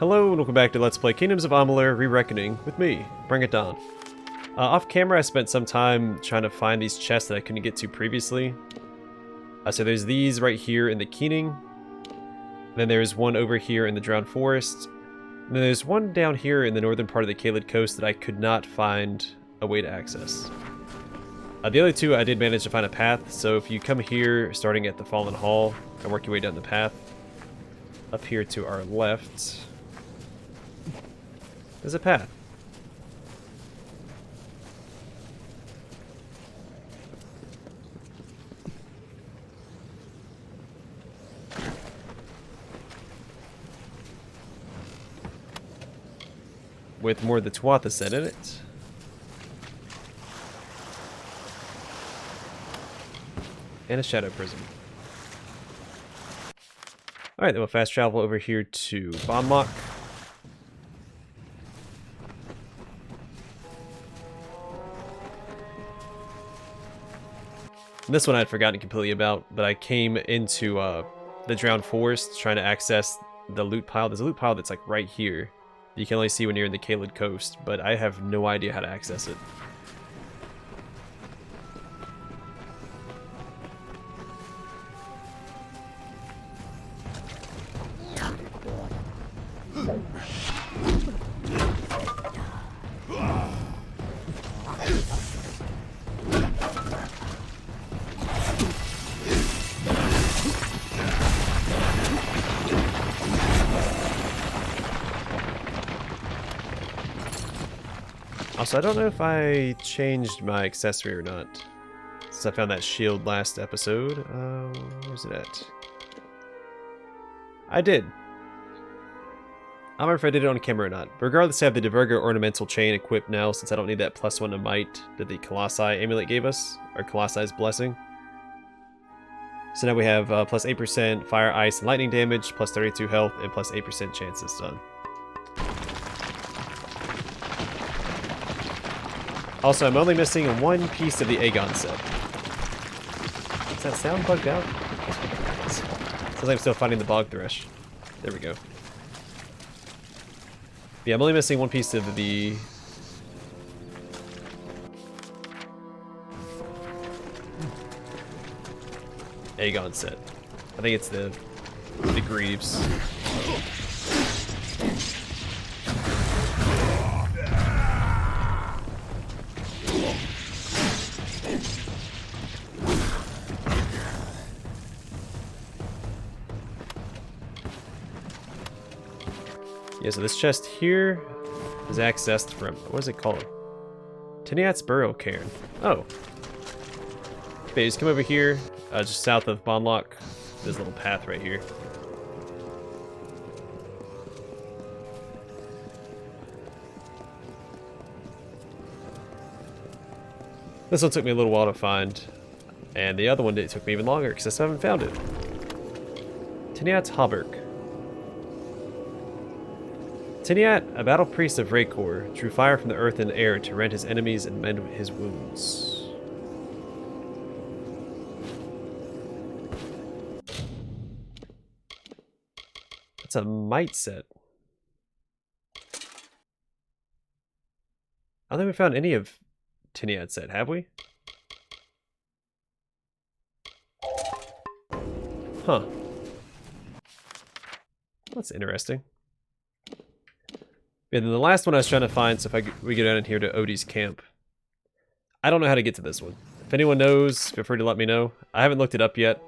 Hello and welcome back to Let's Play Kingdoms of Amalur Re-Reckoning with me, Brigand Hall. Off camera I spent some time trying to find these chests that I couldn't get to previously. So there's these right here in the Keening. Then there's one over here in the Drowned Forest. And then there's one down here in the northern part of the Caelid Coast that I could not find a way to access. The other two I did manage to find a path, so if you come here starting at the Fallen Hall and work your way down the path, up here to our left, there's a path. With more mordus-torr in it. And a shadow prism. Alright, then we'll fast travel over here to Bonlock. This one I'd forgotten completely about, but I came into the Drowned Forest trying to access the loot pile. There's a loot pile that's like right here. You can only see when you're in the Caelid Coast, but I have no idea how to access it. Also, I don't know if I changed my accessory or not, since I found that shield last episode. Where's it at? I did. I don't remember if I did it on camera or not. But regardless, I have the Diverger ornamental chain equipped now, since I don't need that +1 to might that the Colossi amulet gave us, or Colossi's blessing. So now we have plus 8% fire, ice, and lightning damage, plus 32 health, and plus 8% chance it's done. Also, I'm only missing one piece of the Aegon set. Does that sound bugged out? Sounds like I'm still finding the Bog Thresh. There we go. Yeah, I'm only missing one piece of the... Aegon set. I think it's the Greaves. Yeah, so this chest here is accessed from, what is it called? Tinnit's Burial Cairn. Oh. Okay, just come over here, just south of Bonlock. There's a little path right here. This one took me a little while to find, and the other one took me even longer because I still haven't found it. Tinnit's Hauberk. Tinnit, a battle priest of Rathir, drew fire from the earth and air to rend his enemies and mend his wounds. That's a might set. I don't think we found any of Tinnit's set, have we? Huh. That's interesting. Yeah, then the last one I was trying to find, so if we go down in here to Odie's camp. I don't know how to get to this one. If anyone knows, feel free to let me know. I haven't looked it up yet.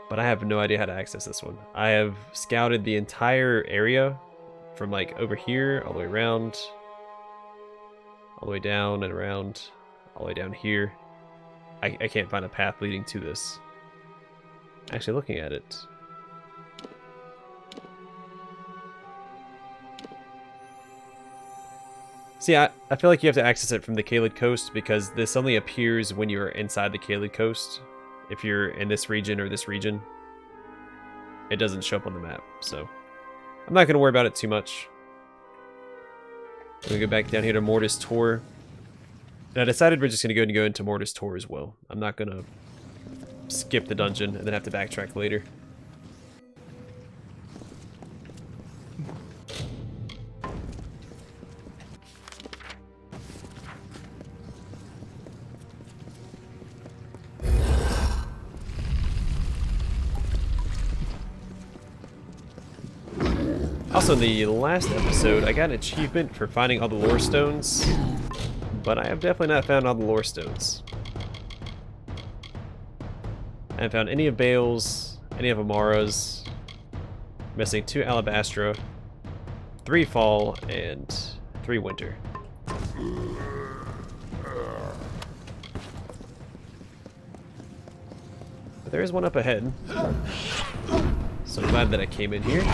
But I have no idea how to access this one. I have scouted the entire area from like over here, all the way around, all the way down and around, all the way down here. I can't find a path leading to this. Actually, looking at it. See, I feel like you have to access it from the Caelid Coast because this only appears when you're inside the Caelid Coast. If you're in this region or this region, it doesn't show up on the map, so I'm not going to worry about it too much. I'm going to go back down here to mordus-torr. And I decided we're just going to go into mordus-torr as well. I'm not going to skip the dungeon and then have to backtrack later. Also, in the last episode, I got an achievement for finding all the lore stones, but I have definitely not found all the lore stones. I haven't found any of Bale's, any of Amara's, missing 2 Alabastra, 3 Fall, and 3 Winter. But there is one up ahead, so I'm glad that I came in here.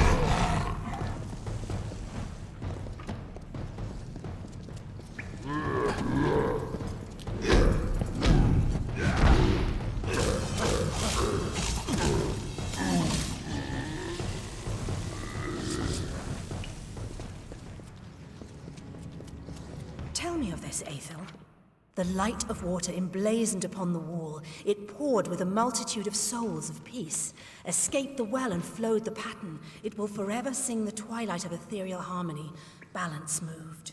Tell me of this, Aethel. The light of water emblazoned upon the wall. It poured with a multitude of souls of peace. Escaped the well and flowed the pattern. It will forever sing the twilight of ethereal harmony. Balance moved.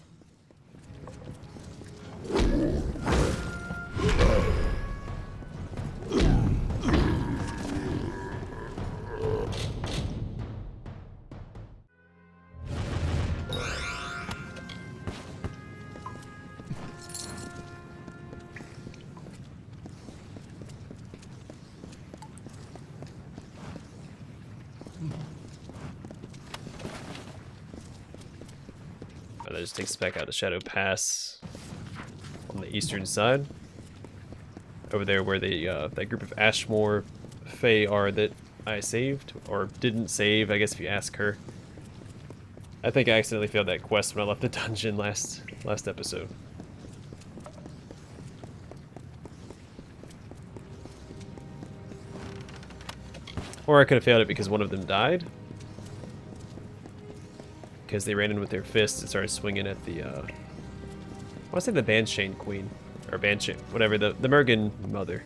That just takes us back out to Shadow Pass on the eastern side. Over there where the that group of Ashmore Fae are that I saved, or didn't save, I guess if you ask her. I think I accidentally failed that quest when I left the dungeon last episode. Or I could have failed it because one of them died. Because they ran in with their fists and started swinging at the, I want to say the Banshane Queen. Or Banshane, whatever, the Mergen Mother.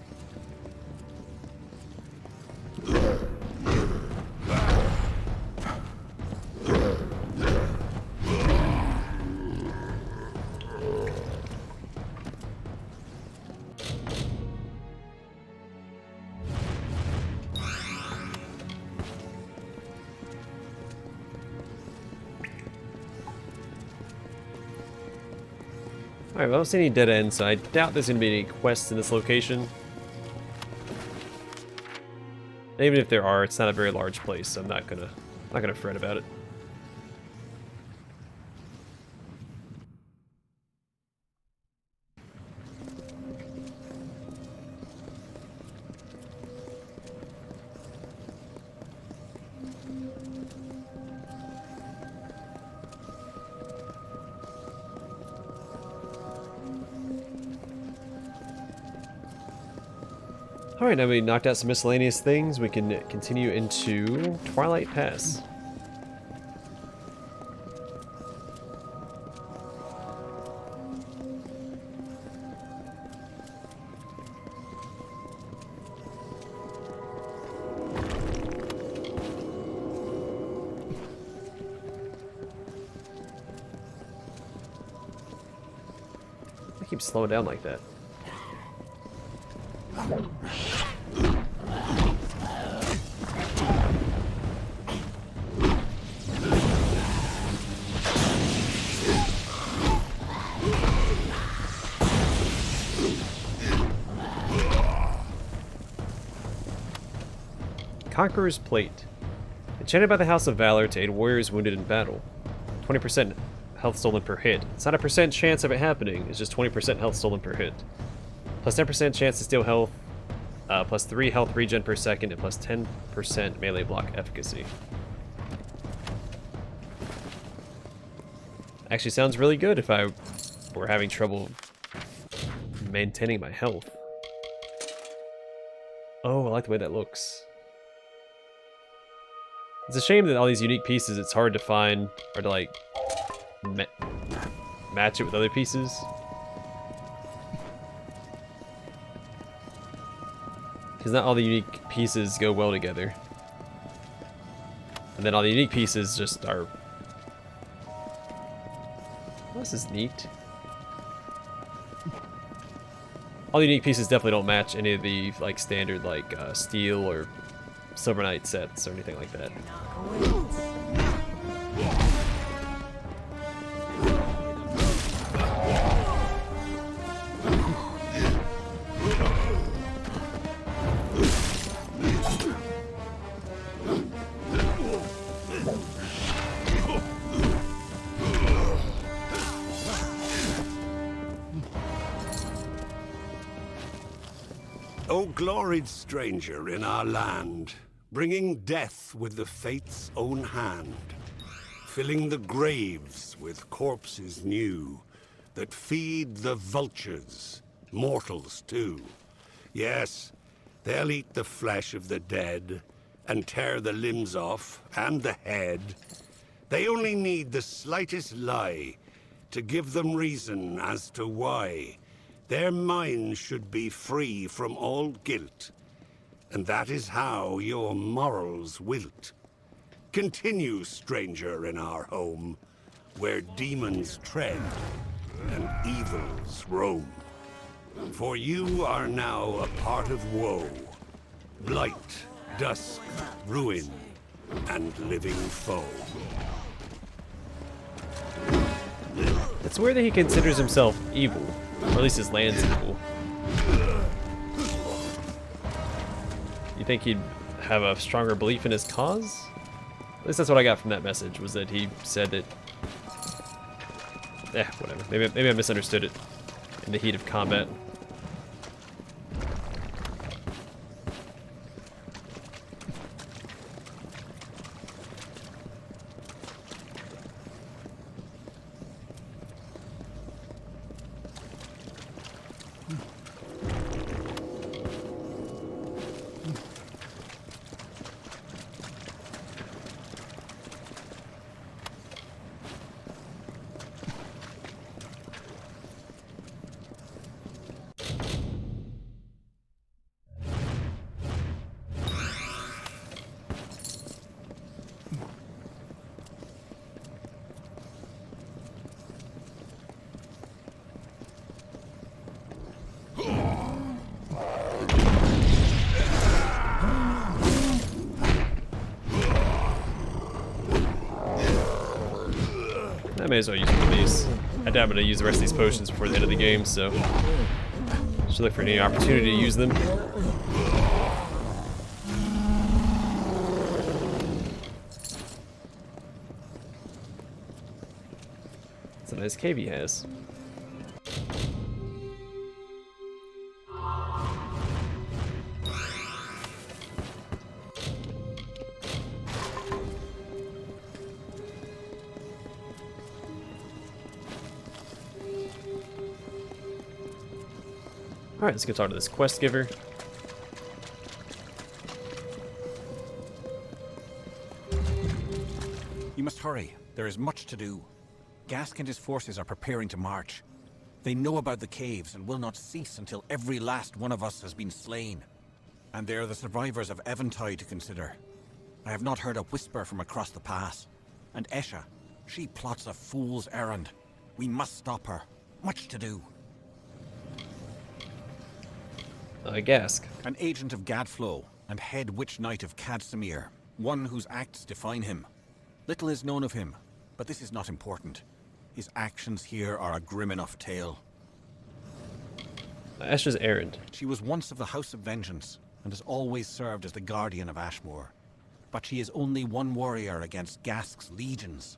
Alright, well, I don't see any dead ends, so I doubt there's going to be any quests in this location. And even if there are, it's not a very large place, so I'm not gonna fret about it. Alright, now we knocked out some miscellaneous things, we can continue into Twilight Pass. I keep slowing down like that. Conqueror's Plate. Enchanted by the House of Valor to aid warriors wounded in battle. 20% health stolen per hit. It's not a percent chance of it happening, it's just 20% health stolen per hit. Plus 10% chance to steal health, plus 3 health regen per second, and plus 10% melee block efficacy. Actually sounds really good if I were having trouble maintaining my health. Oh, I like the way that looks. It's a shame that all these unique pieces, it's hard to find, or to like, match it with other pieces. Because not all the unique pieces go well together. And then all the unique pieces just are... Well, this is neat. All the unique pieces definitely don't match any of the like standard like steel or Silver Knight sets or anything like that. O gloried stranger in our land, bringing death with the fate's own hand, filling the graves with corpses new, that feed the vultures, mortals too. Yes, they'll eat the flesh of the dead, and tear the limbs off, and the head. They only need the slightest lie to give them reason as to why their minds should be free from all guilt. And that is how your morals wilt. Continue, stranger, in our home, where demons tread and evils roam. For you are now a part of woe, blight, dusk, ruin, and living foe. It's weird that he considers himself evil, or at least his land's evil. You think he'd have a stronger belief in his cause? At least that's what I got from that message, was that he said that... whatever. Maybe I misunderstood it in the heat of combat. I may as well use one of these. I doubt I'm going to use the rest of these potions before the end of the game, so should look for any opportunity to use them. It's a nice cave he has. Alright, let's go talk to this quest giver. You must hurry. There is much to do. Gask and his forces are preparing to march. They know about the caves and will not cease until every last one of us has been slain. And there are the survivors of Eventide to consider. I have not heard a whisper from across the pass. And Esha, she plots a fool's errand. We must stop her. Much to do. Gask. An agent of Gadflow and head witch knight of Cadsamir, one whose acts define him. Little is known of him, but this is not important. His actions here are a grim enough tale. Esha's errand. She was once of the House of Vengeance, and has always served as the guardian of Ashmore. But she is only one warrior against Gask's legions.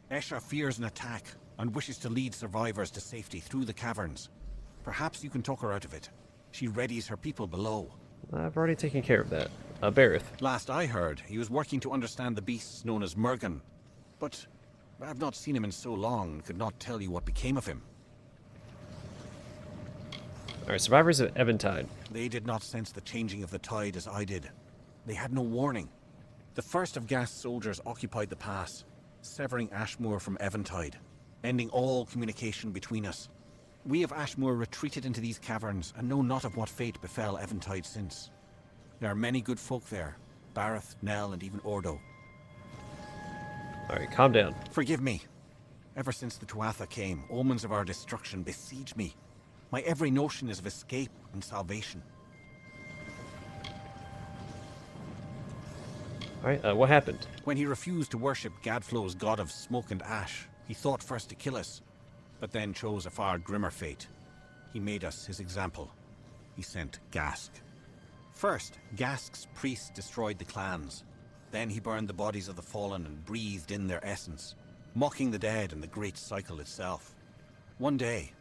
Esha fears an attack, and wishes to lead survivors to safety through the caverns. Perhaps you can talk her out of it. She readies her people below. I've already taken care of that. Bareth. Last I heard, he was working to understand the beasts known as Murgan. But I've not seen him in so long and could not tell you what became of him. Alright, survivors of Eventide. They did not sense the changing of the tide as I did. They had no warning. The first of Gask's soldiers occupied the pass, severing Ashmore from Eventide, ending all communication between us. We of Ashmore retreated into these caverns and know not of what fate befell Eventide since. There are many good folk there, Bareth, Nell, and even Ordo. Alright, calm down. Forgive me. Ever since the Tuatha came, omens of our destruction besiege me. My every notion is of escape and salvation. Alright, what happened? When he refused to worship Gadflow's god of smoke and ash, he thought first to kill us, but then chose a far grimmer fate. He made us his example. He sent Gask. First, Gask's priests destroyed the clans. Then he burned the bodies of the fallen and breathed in their essence, mocking the dead and the great cycle itself. One day,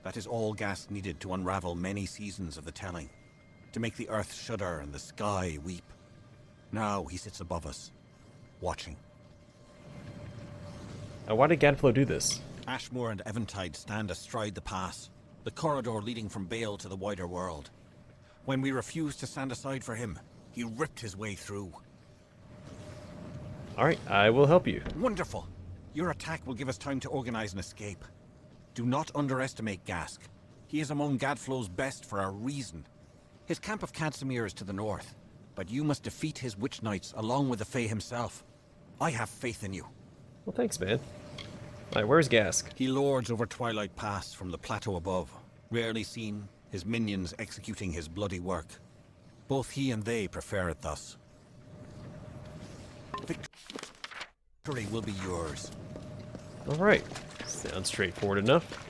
that is all Gask needed to unravel many seasons of the telling. to make the earth shudder and the sky weep. Now he sits above us, watching. Why did Gadflow do this? Ashmore and Eventide stand astride the pass, the corridor leading from Bale to the wider world. When we refused to stand aside for him, he ripped his way through. Alright, I will help you. Wonderful. Your attack will give us time to organize an escape. Do not underestimate Gask. He is among Gadflow's best for a reason. His camp of Cadsimir is to the north, but you must defeat his witch knights along with the Fae himself. I have faith in you. Well, thanks, man. Alright, where's Gask? He lords over Twilight Pass from the plateau above, rarely seen, his minions executing his bloody work. Both he and they prefer it thus. Victory will be yours. Alright, sounds straightforward enough.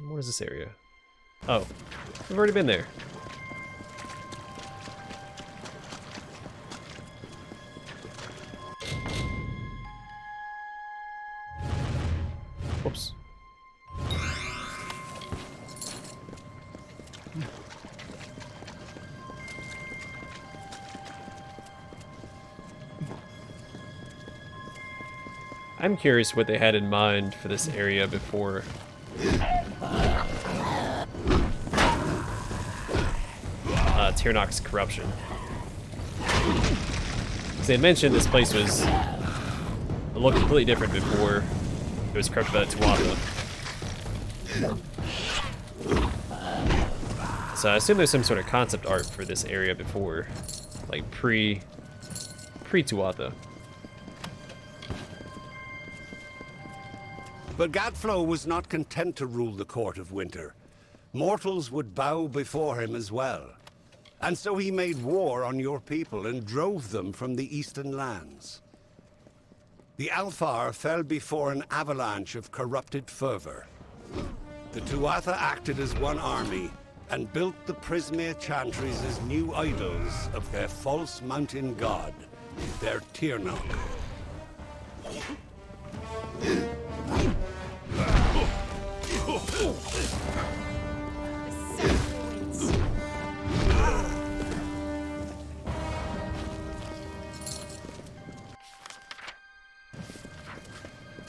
What is this area? Oh, we've already been there. Whoops. I'm curious what they had in mind for this area before. Tirnock's corruption. Because they had mentioned this place was looked completely different before it was corrupted by the Tuatha. So I assume there's some sort of concept art for this area before, like pre-Tuatha. But Gadflow was not content to rule the Court of Winter. Mortals would bow before him as well. And so he made war on your people and drove them from the eastern lands. The Alfar fell before an avalanche of corrupted fervor. The Tuatha acted as one army and built the Prismea Chantries as new idols of their false mountain god, their Tirnock.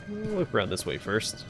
We'll look around this way first.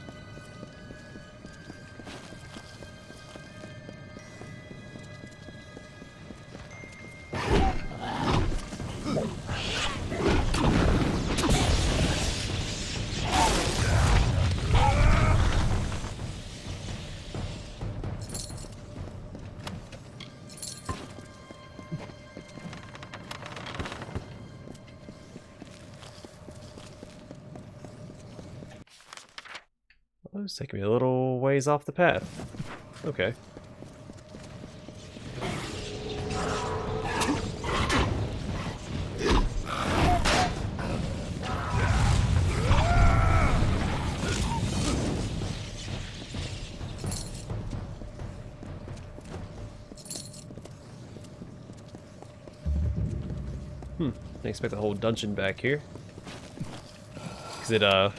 Oh, it's taking me a little ways off the path. Okay. Didn't expect the whole dungeon back here. Because the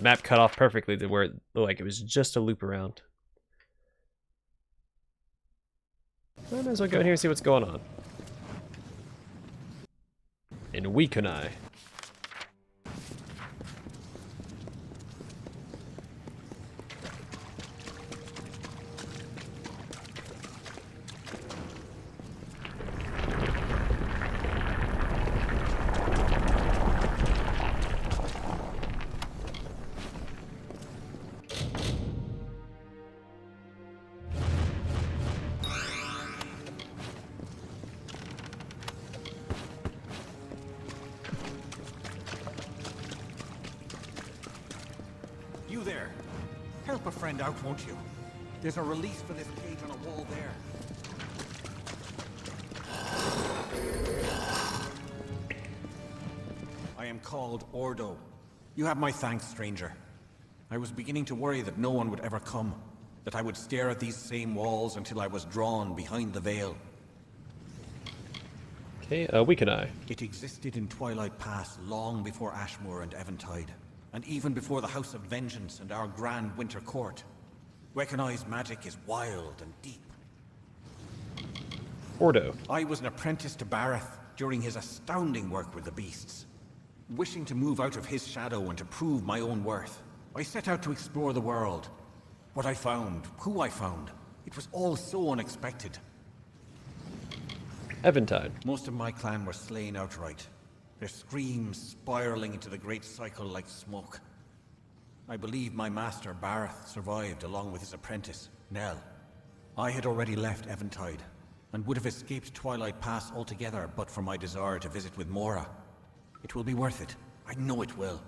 map cut off perfectly to where it looked like it was just a loop around. I might as well go in here and see what's going on. In Weconai. You there. Help a friend out, won't you? There's a release for this cage on a wall there. I am called Ordo. You have my thanks, stranger. I was beginning to worry that no one would ever come, that I would stare at these same walls until I was drawn behind the veil. Okay, Weconai. It existed in Twilight Pass long before Ashmore and Eventide, and even before the House of Vengeance and our Grand Winter Court. Weconai's magic is wild and deep. Ordo. I was an apprentice to Bareth during his astounding work with the beasts. Wishing to move out of his shadow and to prove my own worth, I set out to explore the world. What I found, who I found, it was all so unexpected. Eventide. Most of my clan were slain outright, their screams spiraling into the great cycle like smoke. I believe my master Bareth survived along with his apprentice, Nell. I had already left Eventide, and would have escaped Twilight Pass altogether but for my desire to visit with Maura. It will be worth it. I know it will.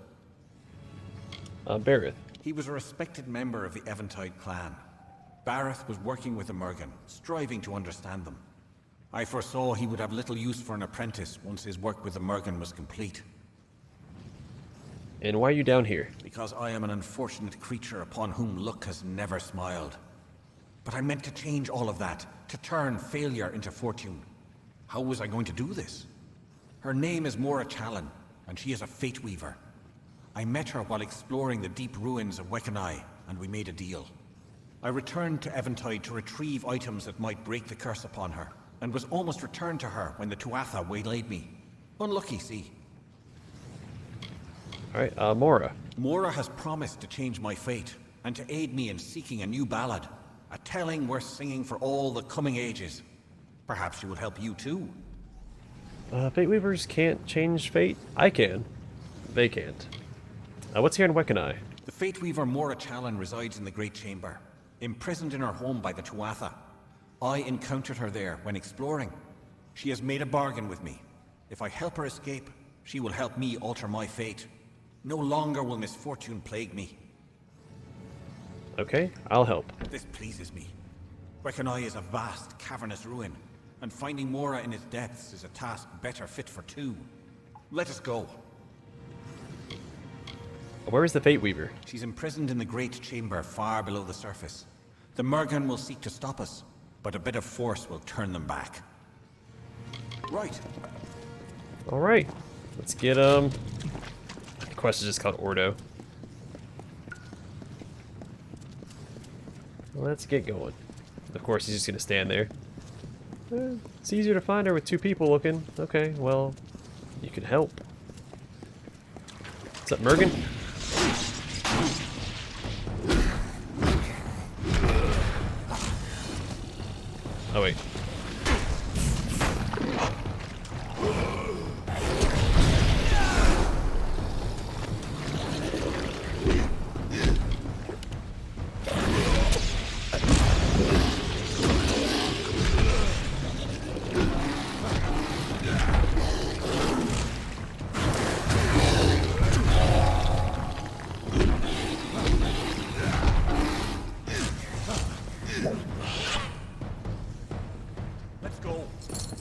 Bareth. He was a respected member of the Eventide clan. Bareth was working with the Mergen, striving to understand them. I foresaw he would have little use for an apprentice once his work with the Mergen was complete. And why are you down here? Because I am an unfortunate creature upon whom luck has never smiled. But I meant to change all of that, to turn failure into fortune. How was I going to do this? Her name is Maura, and she is a Fate Weaver. I met her while exploring the deep ruins of Weconai, and we made a deal. I returned to Eventide to retrieve items that might break the curse upon her, and was almost returned to her when the Tuatha waylaid me. Unlucky, see. Alright, Maura. Maura has promised to change my fate, and to aid me in seeking a new ballad. A telling worth singing for all the coming ages. Perhaps she will help you too. Fate Weavers can't change fate? I can. They can't. What's here in Weconai? The Fate Weaver Maura resides in the Great Chamber, imprisoned in her home by the Tuatha. I encountered her there when exploring. She has made a bargain with me. If I help her escape, she will help me alter my fate. No longer will misfortune plague me. Okay, I'll help. This pleases me. Weconai is a vast, cavernous ruin, and finding Maura in its depths is a task better fit for two. Let us go. Where is the Fate Weaver? She's imprisoned in the Great Chamber far below the surface. The Mergen will seek to stop us, but a bit of force will turn them back. Right. Alright. Let's get, the quest is just called Ordo. Let's get going. Of course, he's just gonna stand there. It's easier to find her with two people looking. Okay, well, you can help. What's up, Mergen? Oh, wait.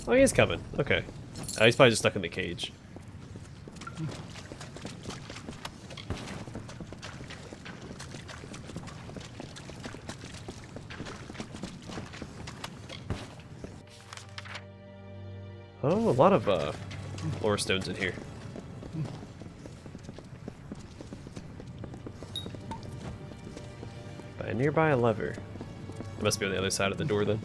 Oh, he is coming. Okay. He's probably just stuck in the cage. Oh, a lot of lore stones in here. By a nearby lever. It must be on the other side of the door then.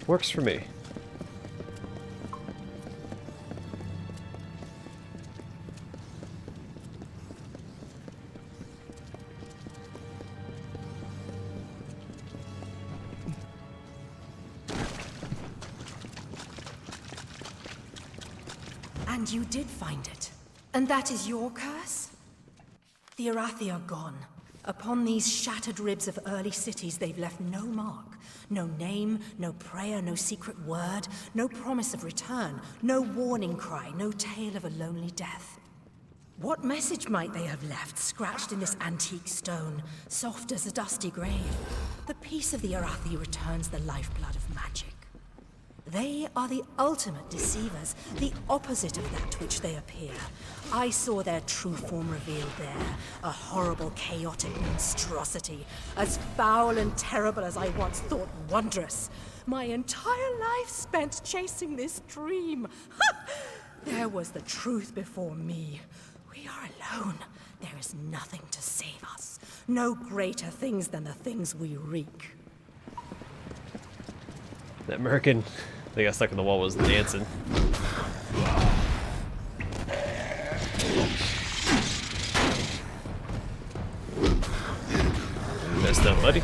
Works for me. And you did find it. And that is your curse? The Rathir are gone. Upon these shattered ribs of early cities, they've left no mark. No name, no prayer, no secret word, no promise of return, no warning cry, no tale of a lonely death. What message might they have left, scratched in this antique stone, soft as a dusty grave? The peace of the Arathi returns the lifeblood of magic. They are the ultimate deceivers, the opposite of that which they appear. I saw their true form revealed there, a horrible, chaotic monstrosity, as foul and terrible as I once thought wondrous. My entire life spent chasing this dream. There was the truth before me. We are alone. There is nothing to save us. No greater things than the things we wreak. That American they got stuck in the wall was dancing. Got stunned, buddy.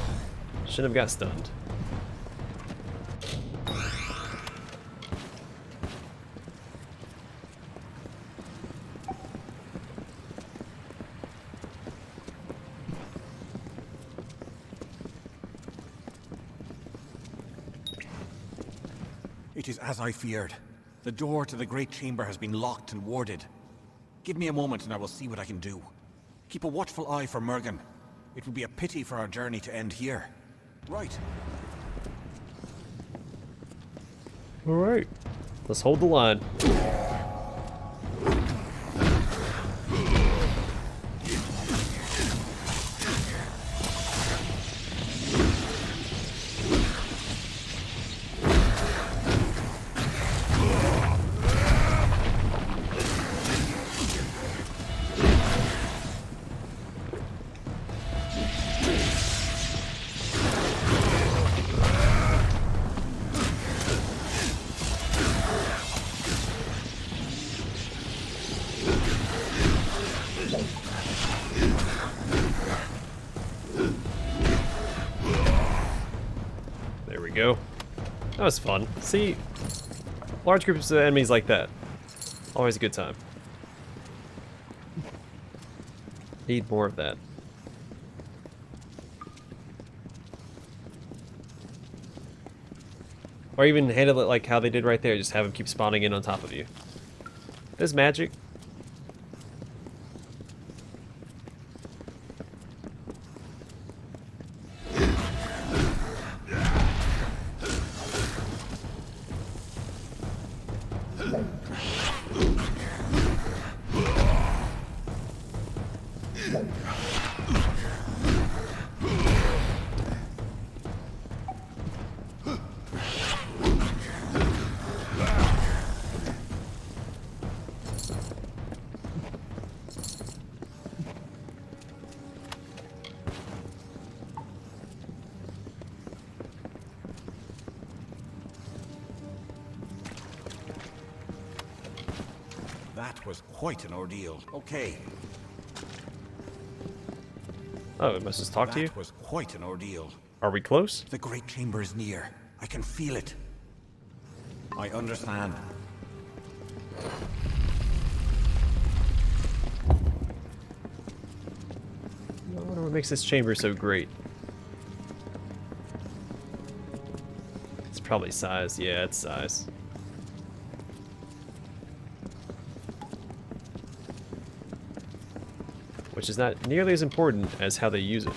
Shouldn't have got stunned. It is as I feared. The door to the great chamber has been locked and warded. Give me a moment and I will see what I can do. Keep a watchful eye for Mergen. It would be a pity for our journey to end here. Right. Alright. Let's hold the line. Go. That was fun. See, large groups of enemies like that. Always a good time. Need more of that. Or even handle it like how they did right there, just have them keep spawning in on top of you. There's magic. That was quite an ordeal. Okay. Oh, it must just talk to you? That was quite an ordeal. Are we close? The great chamber is near. I can feel it. I understand. I wonder what makes this chamber so great. It's probably size. Yeah, it's size. Which is not nearly as important as how they use it.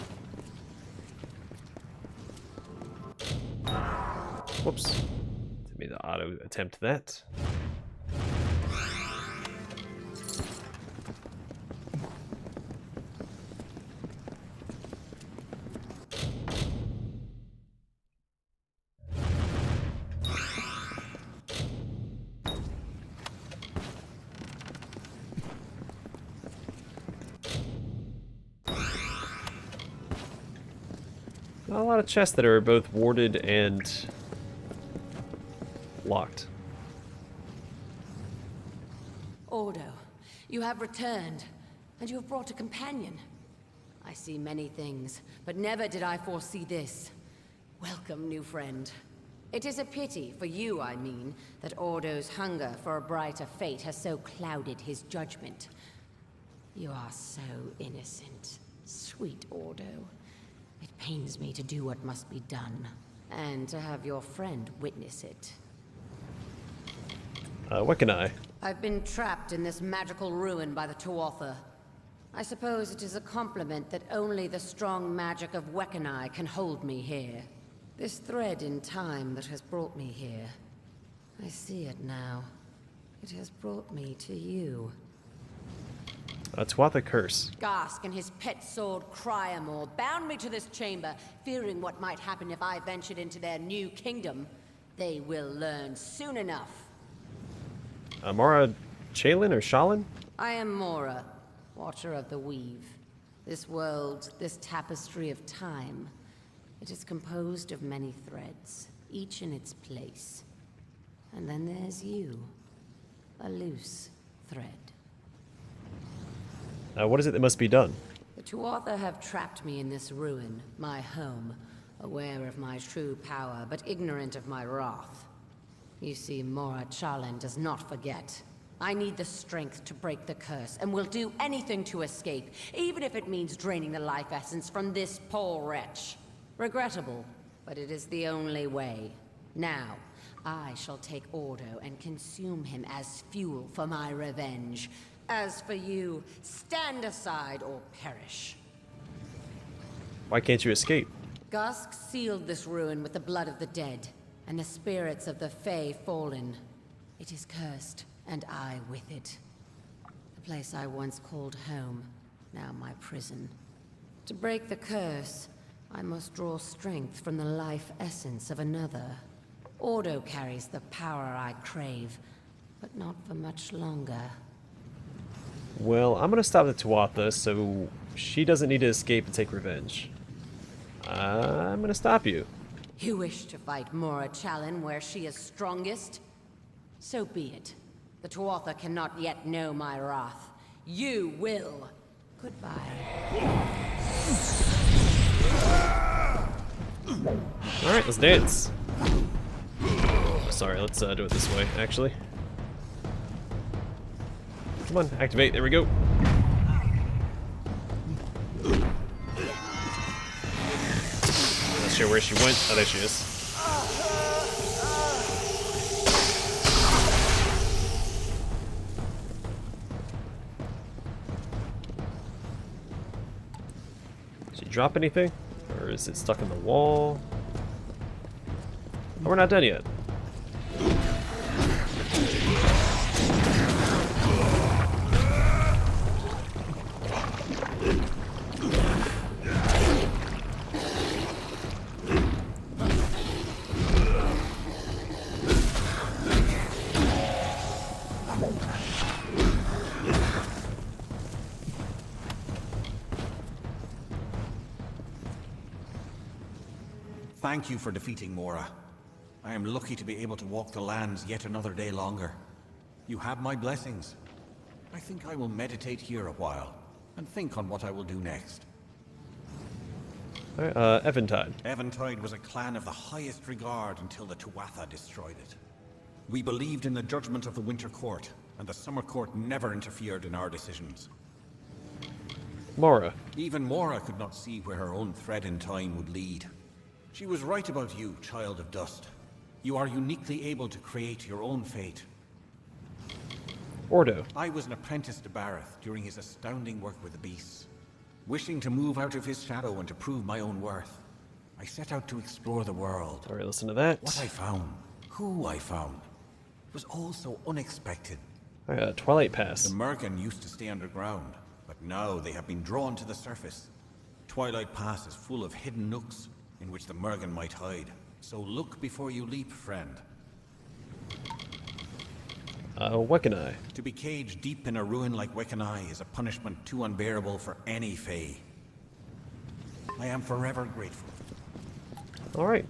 Whoops. Didn't mean to auto attempt that. Not a lot of chests that are both warded and locked. Ordo, you have returned, and you have brought a companion. I see many things, but never did I foresee this. Welcome, new friend. It is a pity, for you I mean, that Ordo's hunger for a brighter fate has so clouded his judgment. You are so innocent, sweet Ordo. It pains me to do what must be done, and to have your friend witness it. Weconai. I've been trapped in this magical ruin by the Tuatha. I suppose it is a compliment that only the strong magic of Weconai can hold me here. This thread in time that has brought me here. I see it now. It has brought me to you. Tuatha Curse. Gask and his pet sword Cryamore bound me to this chamber, fearing what might happen if I ventured into their new kingdom. They will learn soon enough. Maura Chalin or Shalin? I am Maura, Watcher of the Weave. This world, this tapestry of time, it is composed of many threads, each in its place. And then there's you, a loose thread. What is it that must be done? The Tuatha have trapped me in this ruin, my home, aware of my true power, but ignorant of my wrath. You see, Maura Chalin does not forget. I need the strength to break the curse, and will do anything to escape, even if it means draining the life essence from this poor wretch. Regrettable, but it is the only way. Now, I shall take Ordo and consume him as fuel for my revenge. As for you, stand aside or perish. Why can't you escape? Gask sealed this ruin with the blood of the dead, and the spirits of the Fae fallen. It is cursed, and I with it. The place I once called home, now my prison. To break the curse, I must draw strength from the life essence of another. Ordo carries the power I crave, but not for much longer. Well, I'm gonna stop the Tuatha so she doesn't need to escape and take revenge. I'm gonna stop you. You wish to fight Maura Chalin where she is strongest? So be it. The Tuatha cannot yet know my wrath. You will. Goodbye. Alright, let's dance. Sorry, let's do it this way, actually. Come on, activate, there we go. Not sure where she went. Oh, there she is. Did she drop anything? Or is it stuck in the wall? Oh, we're not done yet. Thank you for defeating Maura. I am lucky to be able to walk the lands yet another day longer. You have my blessings. I think I will meditate here a while, and think on what I will do next. Alright, Eventide. Eventide was a clan of the highest regard until the Tuatha destroyed it. We believed in the judgment of the Winter Court, and the Summer Court never interfered in our decisions. Maura. Even Maura could not see where her own thread in time would lead. She was right about you, Child of Dust. You are uniquely able to create your own fate. Ordo. I was an apprentice to Bareth during his astounding work with the beasts. Wishing to move out of his shadow and to prove my own worth, I set out to explore the world. Alright, listen to that. What I found, who I found, it was all so unexpected. Alright, Twilight Pass. The Mergen used to stay underground, but now they have been drawn to the surface. Twilight Pass is full of hidden nooks in which the Mergen might hide. So look before you leap, friend. Weconai. To be caged deep in a ruin like Weconai is a punishment too unbearable for any Fae. I am forever grateful. Alright.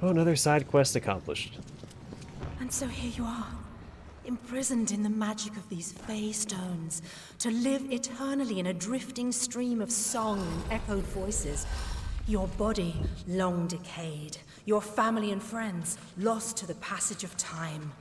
Oh, another side quest accomplished. And so here you are, imprisoned in the magic of these Fae stones, to live eternally in a drifting stream of song and echoed voices. Your body long decayed, your family and friends lost to the passage of time.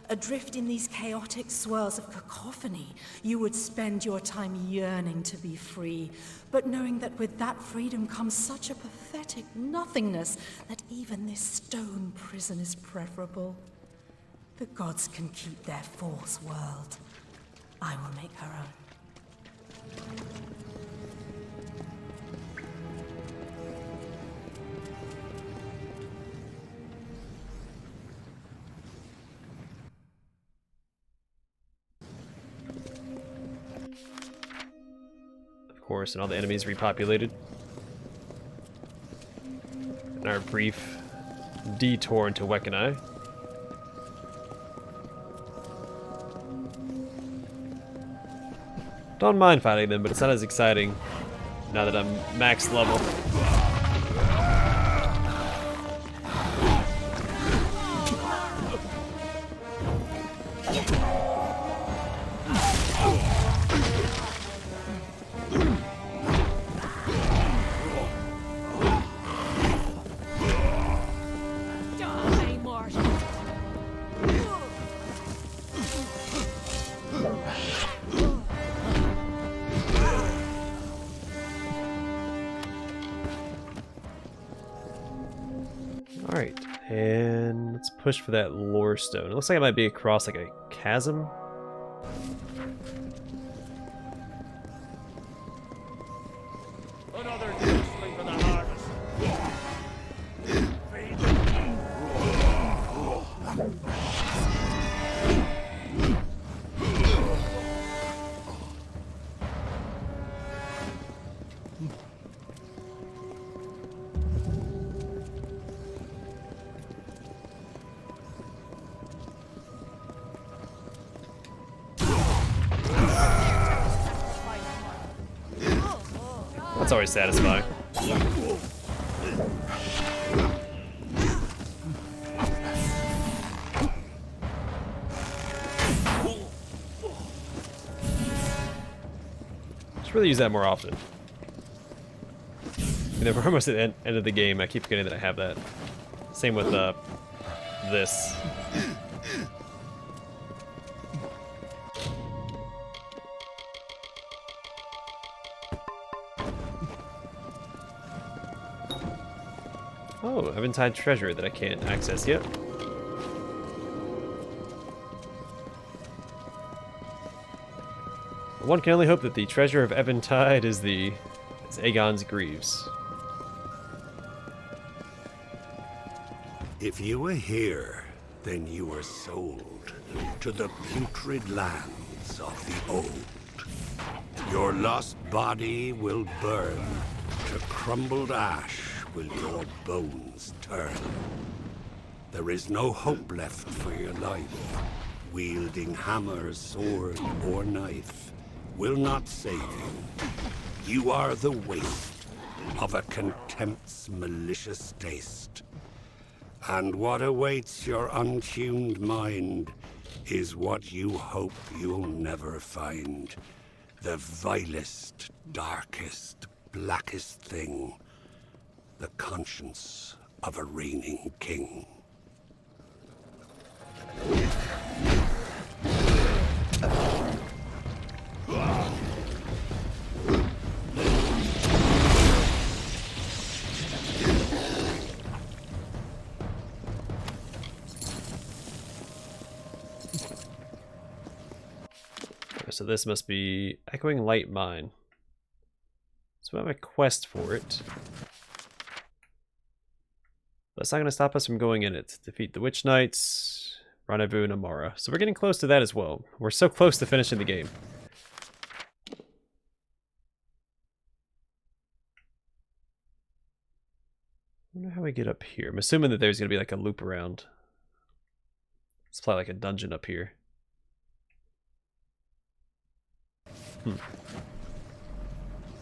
Adrift in these chaotic swirls of cacophony, you would spend your time yearning to be free, but knowing that with that freedom comes such a pathetic nothingness that even this stone prison is preferable. The gods can keep their false world. I will make her own. course, and all the enemies repopulated. And our brief detour into Weconai. Don't mind fighting them, but it's not as exciting now that I'm max level. Alright, and let's push for that lore stone. It looks like it might be across like a chasm. Another nestling for the harvest. That's always satisfying. Should really use that more often. And then we're almost at the end of the game. I keep forgetting that I have that. Same with this. Oh, Eventide treasure that I can't access yet. One can only hope that the treasure of Eventide is Aegon's Greaves. If you were here, then you were sold to the putrid lands of the old. Your lost body will burn to crumbled ash will your bones turn. There is no hope left for your life. Wielding hammer, sword, or knife will not save you. You are the waste of a contempt's malicious taste. And what awaits your untuned mind is what you hope you'll never find. The vilest, darkest, blackest thing. The conscience of a reigning king. So this must be Echoing Light Mine. So I have a quest for it. That's not going to stop us from going in it. Defeat the Witch Knights, Rendezvous, and Maura. So we're getting close to that as well. We're so close to finishing the game. I wonder how we get up here. I'm assuming that there's going to be like a loop around. It's probably like a dungeon up here.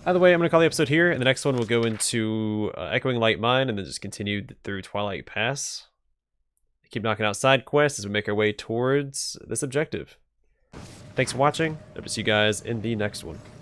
Either way, I'm going to call the episode here, and the next one we'll go into Echoing Light Mine, and then just continue through Twilight Pass. Keep knocking out side quests as we make our way towards this objective. Thanks for watching. Hope to see you guys in the next one.